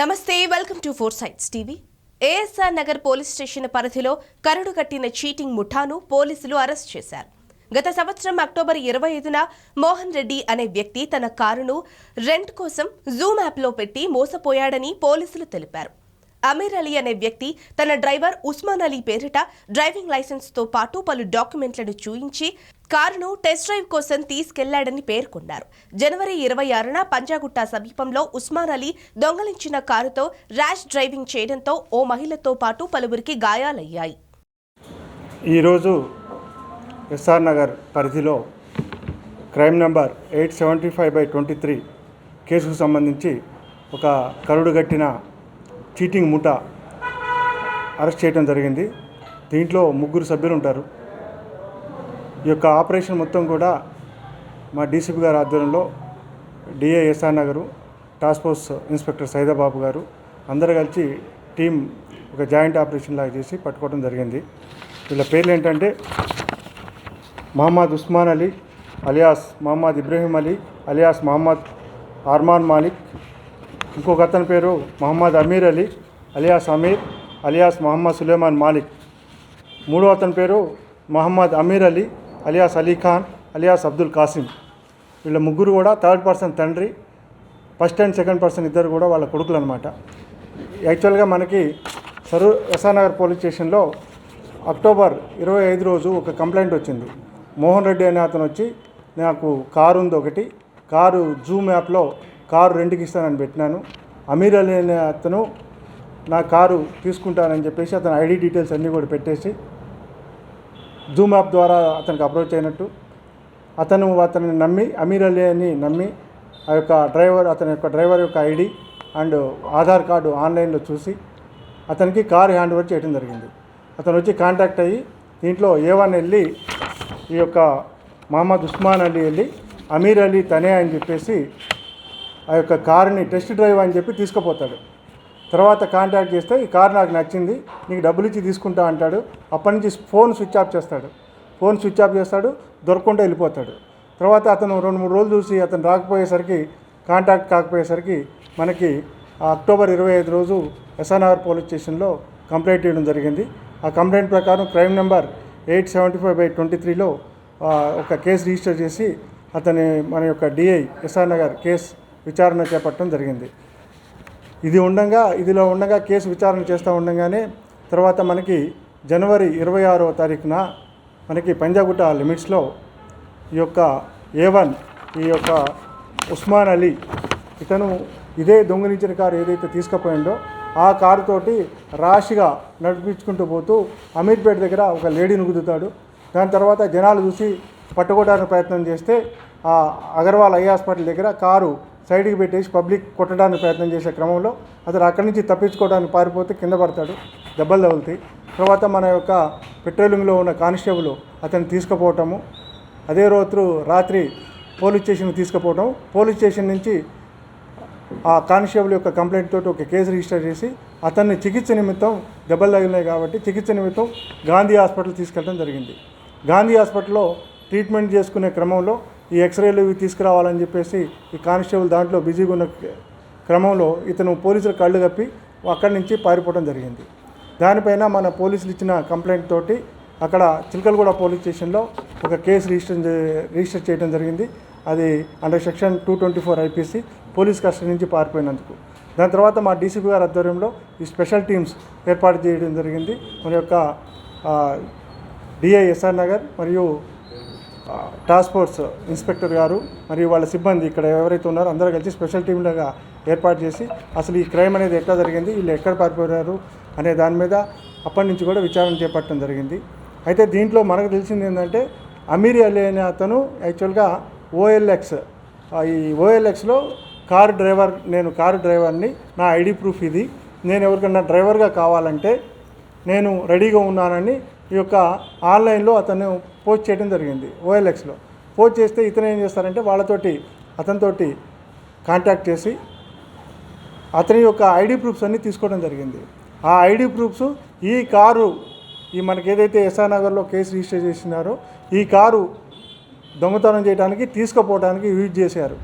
నమస్తే welcome to four sights TV. ASR Nagar police station పరిధిలో కరడు కట్టిన చీటింగ్ ముఠాను పోలీసులు అరెస్ట్ చేశారు. గత సంవత్సరం అక్టోబర్ 25న మోహన్ రెడ్డి అనే వ్యక్తి తన కారును రెంట్ కోసం జూమ్ యాప్లో పెట్టి మోసపోయాడని పోలీసులు తెలిపారు. అమీర్ అలీ అనే వ్యక్తి తన డ్రైవర్ ఉస్మాన్ అలీ పేరిట డ్రైవింగ్ లైసెన్స్తో పాటు పలు డాక్యుమెంట్లను చూయించి కారును టెస్ట్ డ్రైవ్ కోసం తీసుకెళ్లాడని పేర్కొన్నారు. జనవరి 26న పంజాగుట్ట సమీపంలో ఉస్మాన్ అలీ దొంగలించిన కారుతో ర్యాష్ డ్రైవింగ్ చేయడంతో ఓ మహిళతో పాటు పలువురికి గాయాలయ్యాయి. ఈరోజు ఎస్ఆర్ నగర్ పరిధిలో క్రైమ్ నంబర్ 875/23 కేసుకు సంబంధించి ఒక కరుడుగట్టిన చీటింగ్ ముఠా అరెస్ట్ చేయడం జరిగింది. దీంట్లో 3 సభ్యులు ఉంటారు. ఈ యొక్క ఆపరేషన్ మొత్తం కూడా మా డీసీపీ గారి ఆధ్వర్యంలో DI SR Nagar, task force inspector Saidababu గారు అందరూ కలిసి టీం ఒక జాయింట్ ఆపరేషన్ లాగా చేసి పట్టుకోవడం జరిగింది. వీళ్ళ పేర్లు ఏంటంటే మహమ్మద్ ఉస్మాన్ అలీ అలియాస్ మహమ్మద్ ఇబ్రహీం అలీ అలియాస్ మహమ్మద్ అర్మాన్ మాలిక్, ఇంకొక అతని పేరు మహమ్మద్ అమీర్ అలీ అలియాస్ అమీర్ అలియాస్ మహమ్మద్ సులేమాన్ మాలిక్, మూడో అతని పేరు మహమ్మద్ అమీర్ అలీ అలియాస్ అలీ ఖాన్ అలియాస్ అబ్దుల్ కాసిం. వీళ్ళ 3 కూడా థర్డ్ పర్సన్ తండ్రి, ఫస్ట్ అండ్ సెకండ్ పర్సన్ ఇద్దరు కూడా వాళ్ళ కొడుకులు అనమాట. యాక్చువల్గా మనకి ఎస్ఆర్ నగర్ పోలీస్ స్టేషన్లో అక్టోబర్ 25 రోజు ఒక కంప్లైంట్ వచ్చింది. మోహన్ రెడ్డి అనే అతను వచ్చి నాకు కారు ఉంది, ఒకటి కారు జూమ్ యాప్లో కారు రెంట్కి ఇస్తానని పెట్టినాను, అమీర్ అలీ అనే అతను నా కారు తీసుకుంటానని చెప్పేసి అతని ఐడి డీటెయిల్స్ అన్నీ కూడా పెట్టేసి జూమ్ యాప్ ద్వారా అతనికి అప్రోచ్ అయినట్టు అతన్ని నమ్మి అమీర్ అలీ అని నమ్మి ఆ యొక్క డ్రైవర్ యొక్క ఐడి అండ్ ఆధార్ కార్డు ఆన్లైన్లో చూసి అతనికి కారు హ్యాండ్ ఓవర్ చేయడం జరిగింది. అతను వచ్చి కాంటాక్ట్ అయ్యి దీంట్లో A1 వెళ్ళి ఈ యొక్క మహమ్మద్ ఉస్మాన్ అలీ వెళ్ళి అమీర్ అలీ తనే అని చెప్పేసి ఆ యొక్క కారుని టెస్ట్ డ్రైవ్ అని చెప్పి తీసుకుపోతాడు. తర్వాత కాంటాక్ట్ చేస్తే ఈ కారు నాకు నచ్చింది, నీకు డబ్బులు ఇచ్చి తీసుకుంటా అంటాడు. అప్పటి నుంచి ఫోన్ స్విచ్ ఆఫ్ చేస్తాడు, దొరకకుండా వెళ్ళిపోతాడు. తర్వాత అతను 2-3 రోజులు చూసి అతను కాంటాక్ట్ కాకపోయేసరికి మనకి అక్టోబర్ 25 రోజు ఎస్ఆర్ నగర్ పోలీస్ స్టేషన్లో కంప్లైంట్ ఇవ్వడం జరిగింది. ఆ కంప్లైంట్ ప్రకారం క్రైమ్ నెంబర్ 875/23లో ఒక కేసు రిజిస్టర్ చేసి మన యొక్క డిఐ ఎస్ఆర్ నగర్ కేసు విచారణ చేపట్టడం జరిగింది. ఇదిలో ఉండగా కేసు విచారణ చేస్తూ ఉండగానే తర్వాత మనకి జనవరి 26వ తారీఖున మనకి పంజాగుట్ట లిమిట్స్లో ఈ యొక్క A1 ఈ యొక్క ఉస్మాన్ అలీ ఇతను ఇదే దొంగలించిన కారు ఏదైతే తీసుకుపోయిందో ఆ కారుతోటి రాశిగా నడిపించుకుంటూ పోతూ అమీర్పేట దగ్గర ఒక లేడీని గుద్దుతాడు. దాని తర్వాత జనాలు చూసి పట్టుకోవడానికి ప్రయత్నం చేస్తే ఆ అగర్వాల్ ఐ హాస్పిటల్ దగ్గర కారు సైడ్కి పెట్టేసి పబ్లిక్ కొట్టడానికి ప్రయత్నం చేసే క్రమంలో అతను అక్కడి నుంచి తప్పించుకోవడానికి పారిపోతే కింద పడతాడు, దెబ్బలు తగులుతాయి. తర్వాత మన యొక్క పెట్రోలింగ్లో ఉన్న కానిస్టేబుల్ అతన్ని తీసుకుపోవటము, అదే రోజు రాత్రి పోలీస్ స్టేషన్కి తీసుకుపోవటం, పోలీస్ స్టేషన్ నుంచి ఆ కానిస్టేబుల్ యొక్క కంప్లైంట్ తోటి ఒక కేసు రిజిస్టర్ చేసి అతన్ని చికిత్స నిమిత్తం దెబ్బలు తగిలినాయి కాబట్టి చికిత్స నిమిత్తం గాంధీ హాస్పిటల్ తీసుకెళ్ళడం జరిగింది. గాంధీ హాస్పిటల్లో ట్రీట్మెంట్ చేసుకునే క్రమంలో ఈ ఎక్స్రేలు ఇవి తీసుకురావాలని చెప్పేసి ఈ కానిస్టేబుల్ దాంట్లో బిజీగా ఉన్న క్రమంలో ఇతను పోలీసులు కళ్ళు కప్పి అక్కడి నుంచి పారిపోవడం జరిగింది. దానిపైన మన పోలీసులు ఇచ్చిన కంప్లైంట్ తోటి అక్కడ చిలకలగూడ పోలీస్ స్టేషన్లో ఒక కేసు రిజిస్టర్ చేయడం జరిగింది. అది under section 224 IPC police custody నుంచి పారిపోయినందుకు. దాని తర్వాత మా డీసీపీ గారి ఆధ్వర్యంలో ఈ స్పెషల్ టీమ్స్ ఏర్పాటు చేయడం జరిగింది. మన యొక్క డిఐ ఎస్ఆర్ నగర్ మరియు టాస్క్ ఫోర్స్ ఇన్స్పెక్టర్ గారు మరియు వాళ్ళ సిబ్బంది ఇక్కడ ఎవరైతే ఉన్నారో అందరూ కలిసి స్పెషల్ టీంలుగా ఏర్పాటు చేసి అసలు ఈ క్రైమ్ అనేది ఎట్లా జరిగింది, వీళ్ళు ఎక్కడ పారిపోయారు అనే దాని మీద అప్పటి నుంచి కూడా విచారణ చేపట్టడం జరిగింది. అయితే దీంట్లో మనకు తెలిసింది ఏంటంటే అమీర్ అలీ అనే అతను యాక్చువల్గా OLX ఈ OLXలో నేను కారు డ్రైవర్ని, నా ఐడి ప్రూఫ్ ఇది, నేను ఎవరికన్నా డ్రైవర్గా కావాలంటే నేను రెడీగా ఉన్నానని ఈ యొక్క ఆన్లైన్లో అతను పోస్ట్ చేయడం జరిగింది. OLXలో పోస్ట్ చేస్తే ఇతను ఏం చేస్తారంటే అతనితోటి కాంటాక్ట్ చేసి అతని యొక్క ఐడి ప్రూఫ్స్ అన్నీ తీసుకోవడం జరిగింది. ఆ ఐడి ప్రూఫ్స్ ఈ కారు మనకి ఏదైతే ఎస్ఆర్ నగర్లో కేసు రిజిస్టర్ చేసినారో ఈ కారు దొంగతనం చేయడానికి తీసుకుపోవడానికి యూజ్ చేశారు.